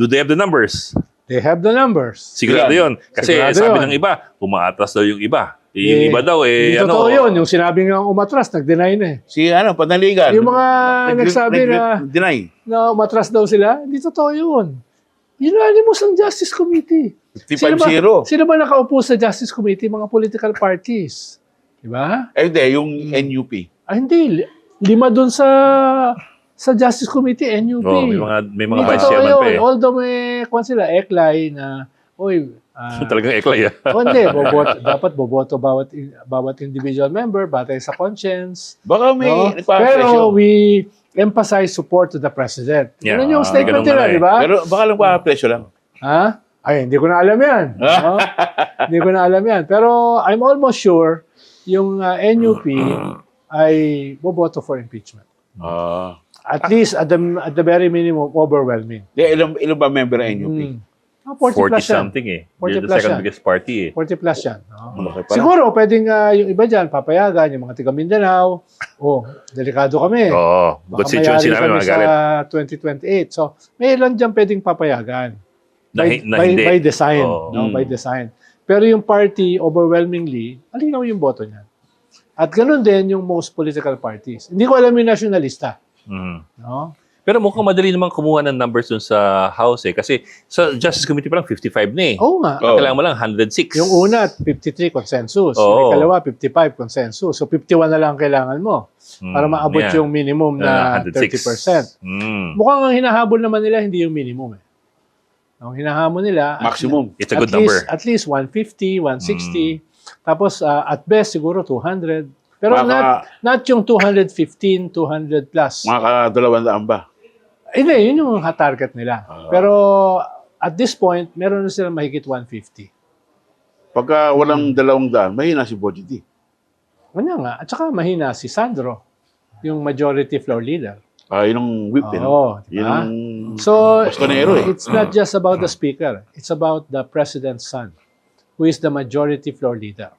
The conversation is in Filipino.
Do they have the numbers? They have the numbers. Sigurado yun. Kasi Sigurado sabi yun. ng iba, umaatras daw yung iba. Yung iba daw, Hindi totoo yun. Yung sinabi nga umatras, nag-deny na eh. Si Panaligan. Yung mga nagsabi na Deny. umatras daw sila, hindi totoo yun. Unanimous ang Justice Committee. 55-0. Sino ba nakaupo sa Justice Committee? Mga political parties. Diba? Eh, hindi, yung NUP. Hindi. 5 doon sa Justice Committee, NUP. May mga Hindi vice totoo chairman yun. pa eh. Although may, kung sila, Eklay na, Talagang eklay ah. hindi, dapat boboto bawat individual member, batay sa conscience. Baka may No? Pero we emphasize support to the president. Yeah, Yun yung statement ganun nila, nga eh. di ba? Pero baka lang pa-presyo lang. Ha? Ay, hindi ko na alam yan. No? Hindi ko na alam yan. Pero I'm almost sure yung NUP ay boboto for impeachment. At least, at the very minimum, overwhelming. Ilan ba member ng NUP? 40 plus yan. something eh. 40 They're the plus second yan. biggest party eh. 40 plus yan. No? Malaki pala. Siguro, pwedeng yung iba dyan, papayagan, yung mga taga Mindanao. Delikado kami. Oo. Baka Constituency mayari namin kami magalit. sa 2028. So, may ilan dyan pwedeng papayagan. Na hindi. By design. Oo. No? By design. Pero yung party, overwhelmingly, alinaw yung boto niya. At ganun din yung most political parties. Hindi ko alam yung nationalista. No? Pero mukhang madali naman kumuha ng numbers dun sa House eh. Kasi sa Justice Committee pa lang 55 na eh. Oo nga. Kailangan mo lang 106. Yung una, 53 consensus. Oo. Yung ikalawa, 55 consensus. So, 51 na lang kailangan mo para maabot yung minimum na 30%. Mukhang ang hinahabol naman nila, hindi yung minimum eh. Ang hinahamon nila, Maximum. It's a good number. At least 150, 160. Tapos, at best, siguro 200. Pero not yung 215, 200 plus. Mga ka-200 ba? Hindi, yun yung target nila. Pero at this point, meron na silang mahigit 150. Pagka walang 200, mahina si Boji. Kanya nga. At saka mahina si Sandro, yung majority floor leader. Yun ang whip eh. Oo, Yun diba? ang So, bastonero eh. it's not just about the speaker. It's about the president's son, who is the majority floor leader.